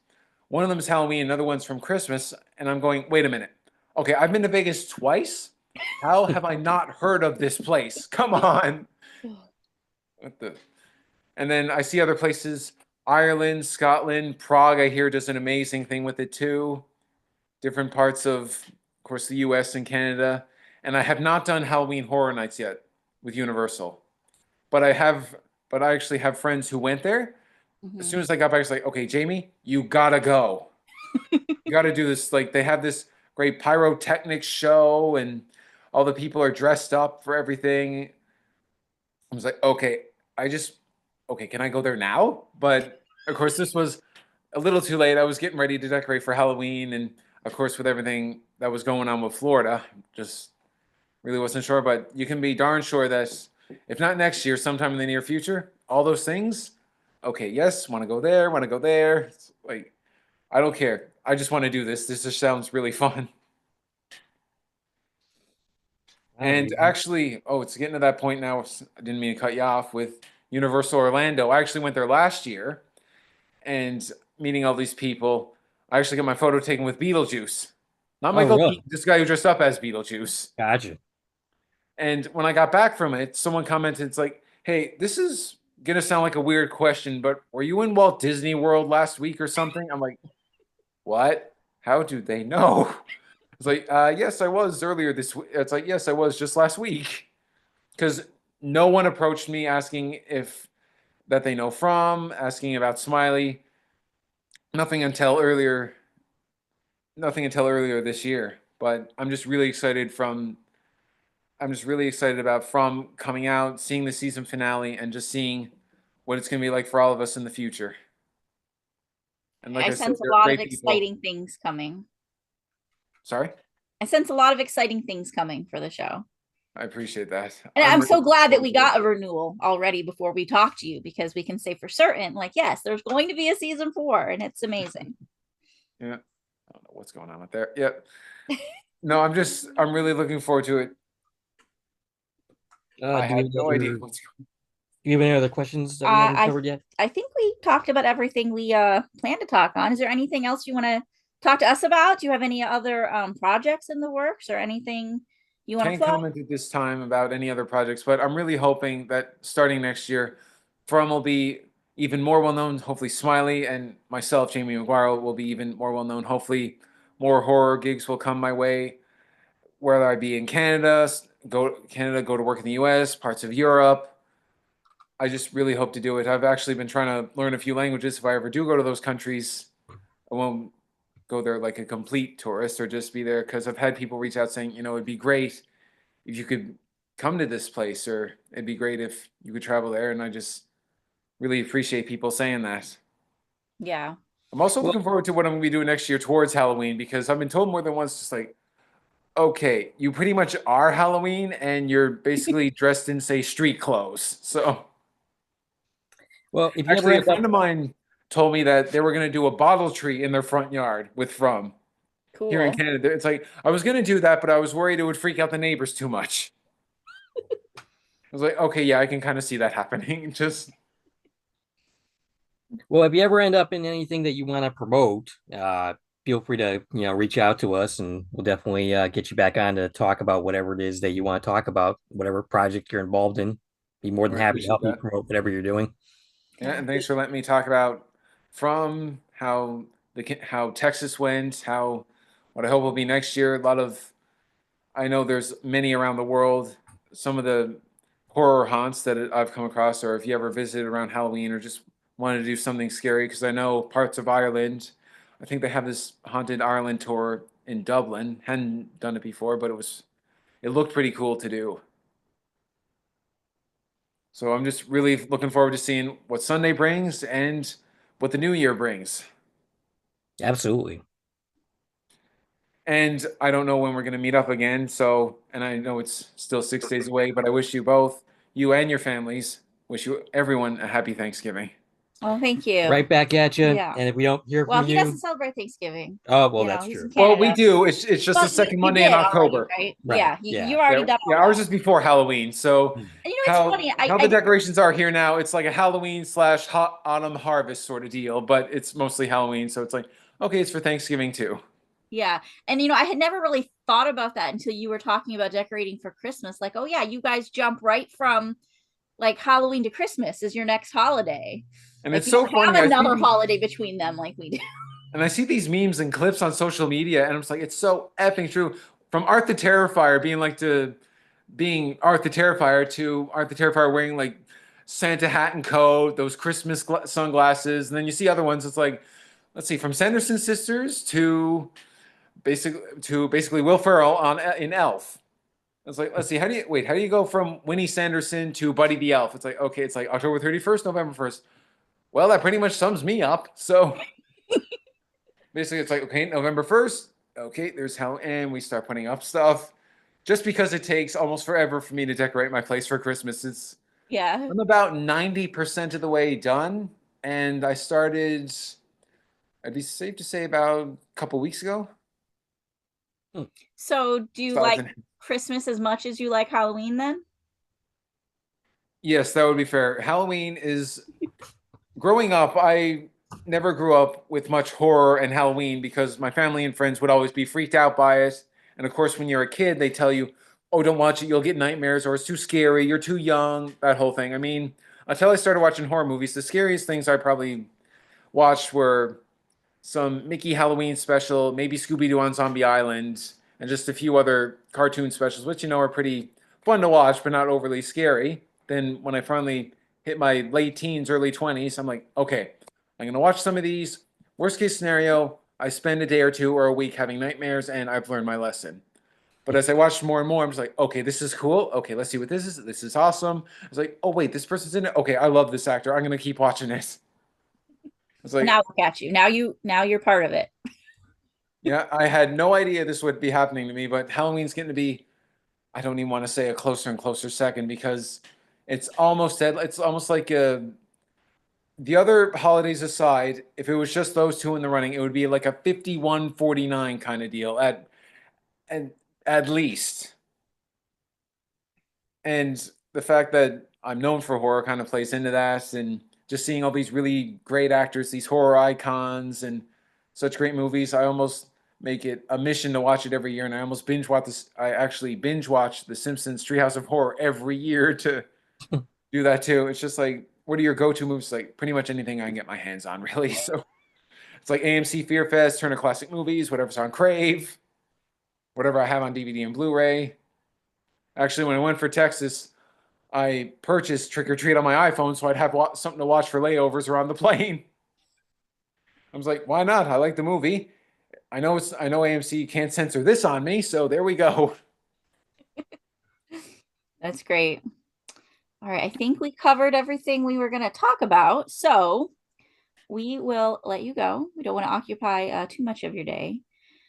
One of them is Halloween, another one's from Christmas, and I'm going, wait a minute. Okay, I've been to Vegas twice. How have I not heard of this place? Come on. What the? And then I see other places, Ireland, Scotland, Prague, I hear does an amazing thing with it too. Different parts of course, the US and Canada. And I have not done Halloween Horror Nights yet with Universal. But I actually have friends who went there. As soon as I got back, I was like, okay, Jamie, you gotta go. You gotta do this. Like, they have this great pyrotechnics show, and all the people are dressed up for everything. I was like, okay, okay, can I go there now? But of course, this was a little too late. I was getting ready to decorate for Halloween, and of course, with everything that was going on with Florida, just really wasn't sure. But you can be darn sure that if not next year, sometime in the near future, all those things. Okay, yes, want to go there, want to go there. It's like, I don't care. I just want to do this. This just sounds really fun. And actually, it's getting to that point now. I didn't mean to cut you off with Universal Orlando. I actually went there last year, and meeting all these people, I actually got my photo taken with Beetlejuice. Not Michael really? Keaton, this guy who dressed up as Beetlejuice. Gotcha. And when I got back from it, someone commented, it's like, hey, this is going to sound like a weird question, but were you in Walt Disney World last week or something? I'm like, what? How do they know? It's like, yes, I was earlier this week. It's like, yes, I was just last week. Because no one approached me asking if that they know from, asking about Smiley. Nothing until earlier this year. But I'm just really excited about From coming out, seeing the season finale, and just seeing what it's going to be like for all of us in the future. And like I said, sense a they're lot of great people. exciting things coming. Sorry? I sense a lot of exciting things coming for the show. I appreciate that. And I'm so really glad that we looking forward got a renewal already before we talked to you, because we can say for certain, like, yes, there's going to be a season 4, and it's amazing. Yeah. I don't know what's going on with there. Yep. No, I'm really looking forward to it. I have no idea what's going on. Do you have any other questions that we haven't covered yet? I think we talked about everything we plan to talk on. Is there anything else you want to talk to us about? Do you have any other projects in the works or anything you want to Can't plug? comment at this time about any other projects, but I'm really hoping that starting next year, From will be even more well known. Hopefully, Smiley and myself, Jamie McGuire, will be even more well known. Hopefully, more horror gigs will come my way, whether I be in Canada, go to work in the US, parts of Europe. I just really hope to do it. I've actually been trying to learn a few languages. If I ever do go to those countries, I won't go there like a complete tourist or just be there, because I've had people reach out saying, it'd be great if you could come to this place, or it'd be great if you could travel there. And I just really appreciate people saying that. Yeah. I'm also looking forward to what I'm going to be doing next year towards Halloween, because I've been told more than once, just like, okay, you pretty much are Halloween and you're basically dressed in, say, street clothes. So, Well, if you actually, ever a friend of mine told me that they were going to do a bottle tree in their front yard with From Cool. here in Canada. It's like, I was going to do that, but I was worried it would freak out the neighbors too much. I was like, okay, yeah, I can kind of see that happening. Just, Well, if you ever end up in anything that you want to promote, feel free to reach out to us, and we'll definitely get you back on to talk about whatever it is that you want to talk about, whatever project you're involved in. Be more than I happy to help you appreciate that. promote whatever you're doing. Yeah, and thanks for letting me talk about From, how how Texas went, how what I hope will be next year. I know there's many around the world. Some of the horror haunts that I've come across, or if you ever visited around Halloween or just wanted to do something scary, because I know parts of Ireland, I think they have this haunted Ireland tour in Dublin. Hadn't done it before, but it looked pretty cool to do. So I'm just really looking forward to seeing what Sunday brings and what the new year brings. Absolutely. And I don't know when we're going to meet up again. So, and I know it's still 6 days away, but I wish you both, you and your families, wish you everyone a happy Thanksgiving. Oh, thank you. Right back at you. Yeah. And if we don't hear Well, from he you, doesn't celebrate Thanksgiving. oh well, You know, that's he's true. in Well, we Canada. do. It's just the second you Monday in did already, October. right? Right. Yeah, Yeah. you already done all Yeah, ours that. is before Halloween. So Hmm. And you know, it's funny. how the decorations are here now, it's like a Halloween / hot autumn harvest sort of deal, but it's mostly Halloween. So it's like, okay, it's for Thanksgiving too. Yeah. And I had never really thought about that until you were talking about decorating for Christmas. Like, oh yeah, you guys jump right from like Halloween to Christmas is your next holiday. And Like it's you so don't funny. have another holiday between them like we do. And I see these memes and clips on social media, and I'm just like, it's so effing true. From Art the Terrifier being Art the Terrifier to Art the Terrifier wearing like Santa hat and coat, those Christmas sunglasses, and then you see other ones. It's like, let's see, from Sanderson sisters to basically Will Ferrell in Elf. It's like, let's see, how do you go from Winnie Sanderson to Buddy the Elf? It's like, okay, it's like October 31st, November 1st. Well, that pretty much sums me up. So basically, it's like, okay, November 1st, okay, there's how, and we start putting up stuff. Just because it takes almost forever for me to decorate my place for Christmas, Yeah. I'm about 90% of the way done, and I started, I'd be safe to say about a couple weeks ago. So do you like Christmas as much as you like Halloween then? Yes, that would be fair. Halloween is, growing up, I never grew up with much horror and Halloween because my family and friends would always be freaked out by it. And of course, when you're a kid, they tell you, oh, don't watch it, you'll get nightmares, or it's too scary, you're too young, that whole thing. I mean, until I started watching horror movies, the scariest things I probably watched were some Mickey Halloween special, maybe Scooby-Doo on Zombie Island, and just a few other cartoon specials, which are pretty fun to watch, but not overly scary. Then when I finally hit my late teens, early 20s, I'm like, okay, I'm gonna watch some of these. Worst case scenario, I spend a day or two or a week having nightmares, and I've learned my lesson. But as I watched more and more, I'm just like, okay, this is cool. Okay, let's see what this is. This is awesome. I was like, oh wait, this person's in it. Okay, I love this actor. I'm gonna keep watching it. It's like, now look at you. Now you're part of it. yeah, I had no idea this would be happening to me, but Halloween's getting to be, I don't even want to say a closer and closer second because it's almost dead. It's almost like the other holidays aside, if it was just those two in the running, it would be like a 51-49 kind of deal and at least. And the fact that I'm known for horror kind of plays into that, and just seeing all these really great actors, these horror icons, and such great movies, I almost make it a mission to watch it every year. And I almost binge watch this. I actually binge watch The Simpsons Treehouse of Horror every year to do that too. It's just like, what are your go-to movies? Like pretty much anything I can get my hands on, really. So it's like AMC Fear Fest, Turner Classic Movies, whatever's on Crave, whatever I have on DVD and Blu-ray. Actually, when I went for Texas, I purchased Trick or Treat on my iPhone so I'd have something to watch for layovers or on the plane. I was like, why not? I like the movie. I know AMC can't censor this on me, so there we go. That's great. All right, I think we covered everything we were going to talk about, so we will let you go. We don't want to occupy too much of your day.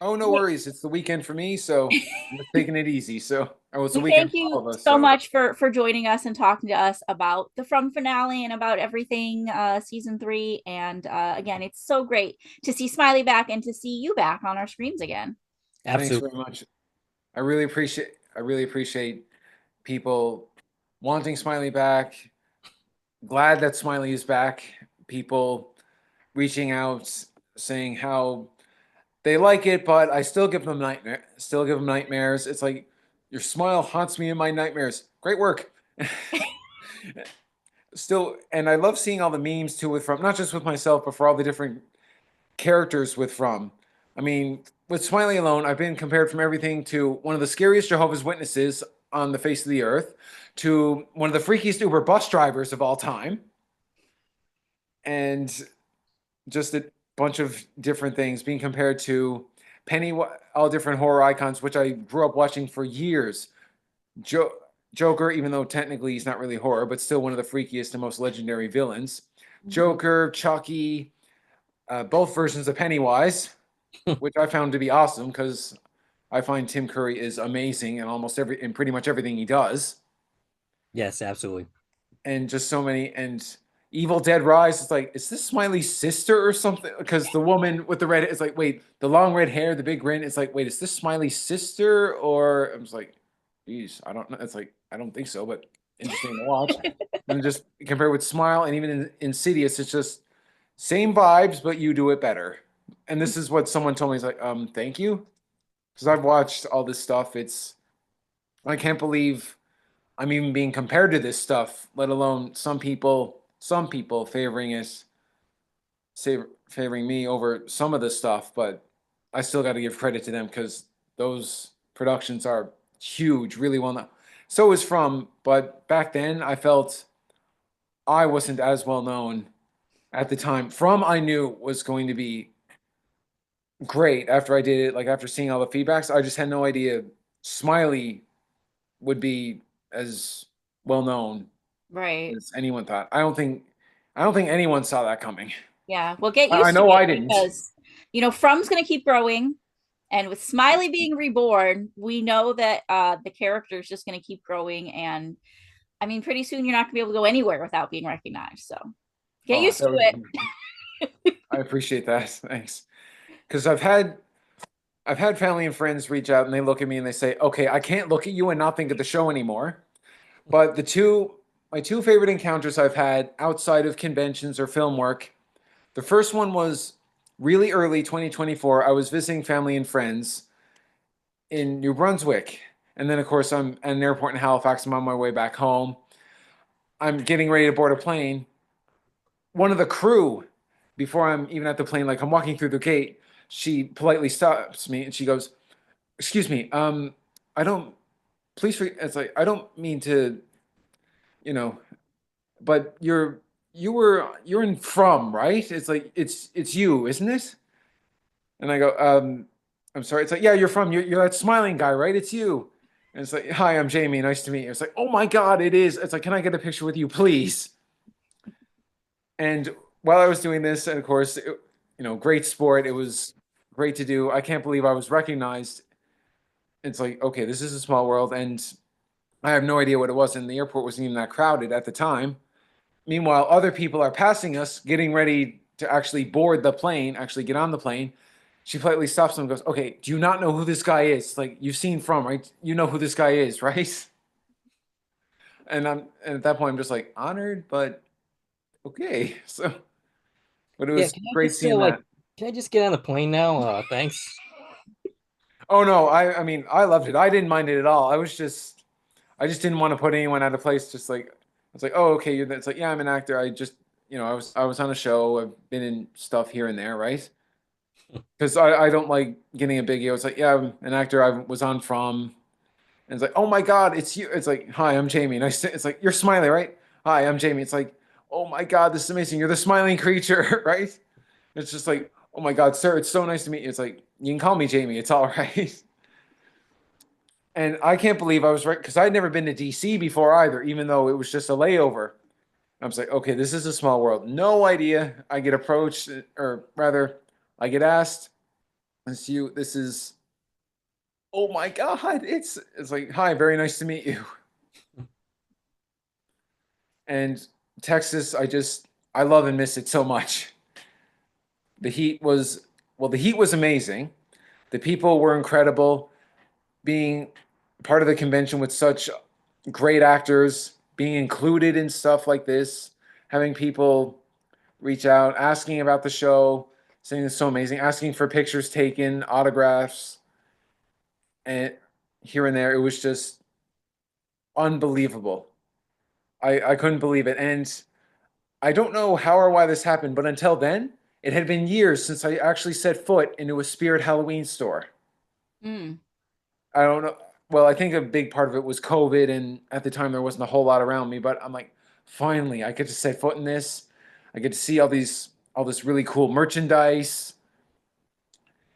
Oh, no worries. It's the weekend for me, so I'm just taking it easy. So, it's a We weekend thank for all of you us. so much for joining us and talking to us about the From finale and about everything season 3. And again, it's so great to see Smiley back and to see you back on our screens again. Absolutely. Thanks very much. I really appreciate people wanting Smiley back. Glad that Smiley is back. People reaching out saying how they like it, but I still give them nightmares. It's like, your smile haunts me in my nightmares. Great work. Still, and I love seeing all the memes too, with from not just with myself, but for all the different characters with From. I mean, with Smiley alone, I've been compared from everything to one of the scariest Jehovah's Witnesses on the face of the earth to one of the freakiest Uber bus drivers of all time, and just a bunch of different things being compared to all different horror icons, which I grew up watching for years. Joker, even though technically he's not really horror, but still one of the freakiest and most legendary villains. Joker, Chucky, both versions of Pennywise, which I found to be awesome because I find Tim Curry is amazing in pretty much everything he does. Yes, absolutely. And just so many, and Evil Dead Rise. It's like, is this Smiley's sister or something? Because the woman with the red, it's like, wait, the long red hair, the big grin. It's like, wait, is this Smiley's sister? Or I was like, geez, I don't know. It's like, I don't think so, but interesting to watch. And just compare with Smile and even in Insidious, it's just same vibes, but you do it better. And this is what someone told me. He's like, thank you. Because I've watched all this stuff. I can't believe I'm even being compared to this stuff, let alone some people favoring me over some of this stuff, but I still got to give credit to them because those productions are huge, really well known. So is From, but back then I felt I wasn't as well known at the time. From I knew was going to be great after I did it, like after seeing all the feedbacks. I just had no idea Smiley would be as well known Right. as anyone thought. I don't think anyone saw that coming. Yeah. Well, get I used to know it I didn't. because, From's going to keep growing. And with Smiley being reborn, we know that the character is just going to keep growing. And I mean, pretty soon you're not going to be able to go anywhere without being recognized. So get used to it. I appreciate that. Thanks. Because I've had family and friends reach out and they look at me and they say, okay, I can't look at you and not think of the show anymore. But my two favorite encounters I've had outside of conventions or film work, the first one was really early 2024. I was visiting family and friends in New Brunswick. And then, of course, I'm at an airport in Halifax. I'm on my way back home. I'm getting ready to board a plane. One of the crew, before I'm even at the plane, like I'm walking through the gate, she politely stops me and she goes, "Excuse me, I don't, please, it's like, I don't mean to, you know, but you're in From, right? It's like, it's you, isn't it?" And I go, I'm sorry. It's like, yeah, you're that smiling guy, right? It's you. And it's like, hi, I'm Jamie. Nice to meet you. It's like, oh my God, it is. It's like, can I get a picture with you, please? And while I was doing this, and of course, great sport. It was great to do. I can't believe I was recognized. It's like, okay, this is a small world, and I have no idea what it was. And the airport wasn't even that crowded at the time. Meanwhile, other people are passing us, getting ready to actually board the plane, actually get on the plane. She politely stops them and goes, "Okay, do you not know who this guy is? Like, you've seen From, right? You know who this guy is, right?" And at that point I'm just like, honored, but okay. So, but it Yeah, was great seeing that. can I just get on the plane now? Thanks. Oh no, I mean, I loved it. I didn't mind it at all. I just didn't want to put anyone out of place. Just like, it's like, oh, okay, it's like, yeah, I'm an actor. I just, I was on a show. I've been in stuff here and there, right? Because I don't like getting a big ego. It's like, yeah, I'm an actor. I was on From, and it's like, oh my God, it's you. It's like, hi, I'm Jamie. Nice to, it's like, you're Smiley, right? Hi, I'm Jamie. It's like, oh my God, this is amazing. You're the smiling creature, right? It's just like, oh my God, sir, it's so nice to meet you. It's like, you can call me Jamie. It's all right. And I can't believe I was right because I'd never been to DC before either, even though it was just a layover. I was like, okay, this is a small world. No idea. I get approached, or rather, I get asked, "It's you. This is, oh my God, it's like, hi, very nice to meet you." And Texas, I love and miss it so much. The heat was amazing. The people were incredible. Being part of the convention with such great actors, being included in stuff like this, having people reach out, asking about the show, saying it's so amazing, asking for pictures taken, autographs, and here and there. It was just unbelievable. I couldn't believe it. And I don't know how or why this happened, but until then, it had been years since I actually set foot into a Spirit Halloween store. Mm. I don't know. Well, I think a big part of it was COVID, and at the time there wasn't a whole lot around me. But I'm like, finally, I get to set foot in this. I get to see all this really cool merchandise,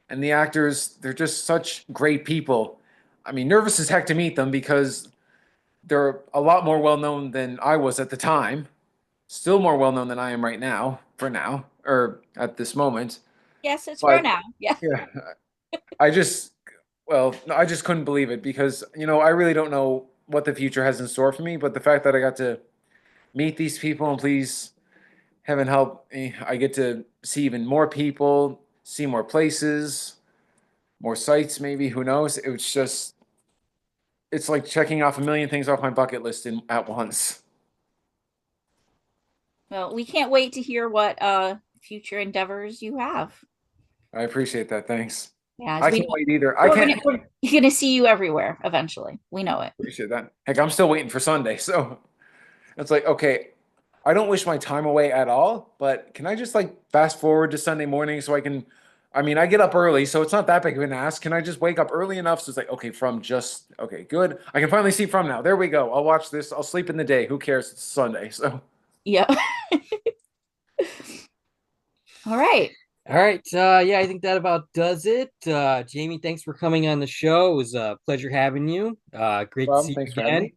and the actors. They're just such great people. I mean, nervous as heck to meet them because they're a lot more well known than I was at the time. Still more well known than I am right now. For now, or at this moment. Yes, it's for But now. Yeah. yeah, I just, well, no, I just couldn't believe it because, I really don't know what the future has in store for me, but the fact that I got to meet these people and please, heaven help me, I get to see even more people, see more places, more sites, maybe, who knows? It was just, it's like checking off a million things off my bucket list at once. Well, we can't wait to hear what future endeavors you have. I appreciate that. Thanks. Yeah, I can't wait either. I can't we're gonna see you everywhere eventually. We know it. appreciate that. Heck, I'm still waiting for Sunday, so it's like, okay, I don't wish my time away at all, but can I just like fast forward to Sunday morning so I can, I mean, I get up early, so it's not that big of an ask. Can I just wake up early enough so it's like, okay, okay, good. I can finally see from now. There we go. I'll watch this. I'll sleep in the day. Who cares? It's Sunday. So, Yeah. All right. All right. Yeah, I think that about does it. Jamie, thanks for coming on the show. It was a pleasure having you. Great to see thanks you for having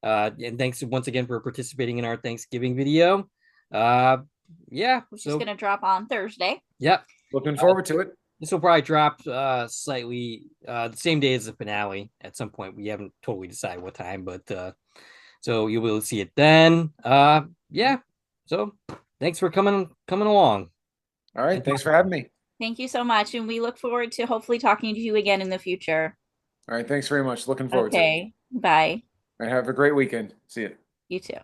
again. me. And thanks once again for participating in our Thanksgiving video. Yeah. Which is gonna drop on Thursday. Yep. Looking forward to it. This will probably drop slightly the same day as the finale at some point. We haven't totally decided what time, but so you'll be able to see it then. Yeah. So thanks for coming along. All right. Thanks for having me. Thank you so much. And we look forward to hopefully talking to you again in the future. All right. Thanks very much. Looking forward to it. Okay. Bye. All right. Have a great weekend. See you. You too.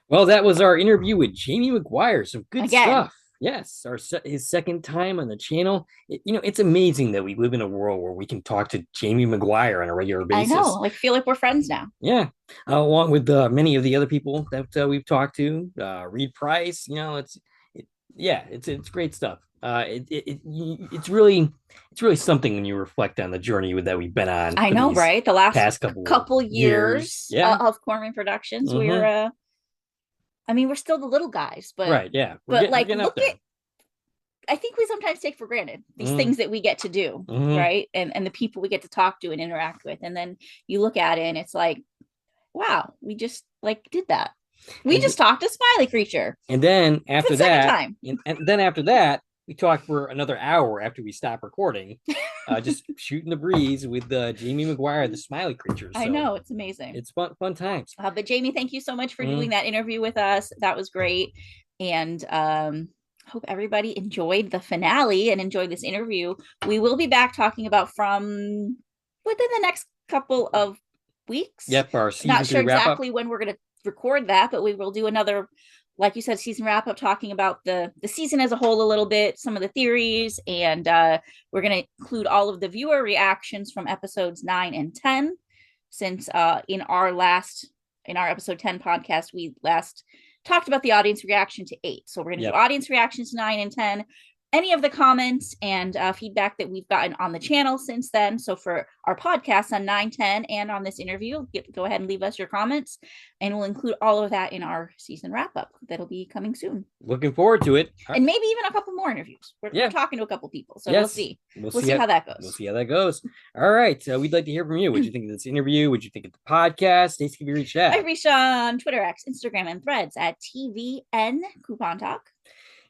Well, that was our interview with Jamie McGuire. Some good Again. stuff. Yes, his second time on the channel. It's amazing that we live in a world where we can talk to Jamie McGuire on a regular basis. I know, like feel like we're friends now. Yeah, along with many of the other people that we've talked to, Reed Price. It's great stuff. It's really something when you reflect on the journey that we've been on. I know, right? The last past couple years of Korman Productions. Mhm. We're still the little guys, but right, yeah. Look at. I think we sometimes take for granted these things that we get to do, right? And the people we get to talk to and interact with, and then you look at it and it's like, wow, we just like did that. We just talked to Smiley Creature, and then after that, after that, we talked for another hour after we stopped recording, just shooting the breeze with Jamie McGuire, the Smiley Creature. So I know, it's amazing. It's fun times. But Jamie, thank you so much for doing that interview with us. That was great. And hope everybody enjoyed the finale and enjoyed this interview. We will be back talking about from within the next couple of weeks. Yep, our season Not sure exactly when we're going to record that, but we will do another, like you said, season wrap up, talking about the season as a whole a little bit, some of the theories, and we're going to include all of the viewer reactions from episodes 9 and 10, since in our episode 10 podcast we last talked about the audience reaction to 8. So we're going to do audience reactions to 9 and 10, any of the comments and feedback that we've gotten on the channel since then. So for our podcast on 9, 10, and on this interview, go ahead and leave us your comments, and we'll include all of that in our season wrap up that'll be coming soon. Looking forward to it. And maybe even a couple more interviews. We're talking to a couple people, so we'll see. We'll see how that goes. We'll see how that goes. All right. We'd like to hear from you. What do you think of this interview? What do you think of the podcast? Stacey, can be reached out. I reached on Twitter, X, Instagram, and Threads at TVN Coupon Talk.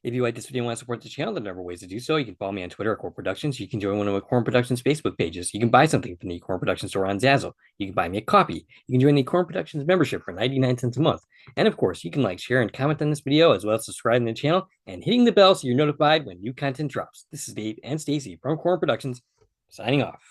If you like this video and want to support the channel, there are a number of ways to do so. You can follow me on Twitter at Core Productions. You can join one of the Core Productions Facebook pages. You can buy something from the Core Productions store on Zazzle. You can buy me a copy. You can join the Core Productions membership for 99 cents a month. And of course, you can like, share, and comment on this video, as well as subscribing to the channel and hitting the bell so you're notified when new content drops. This is Dave and Stacey from Core Productions, signing off.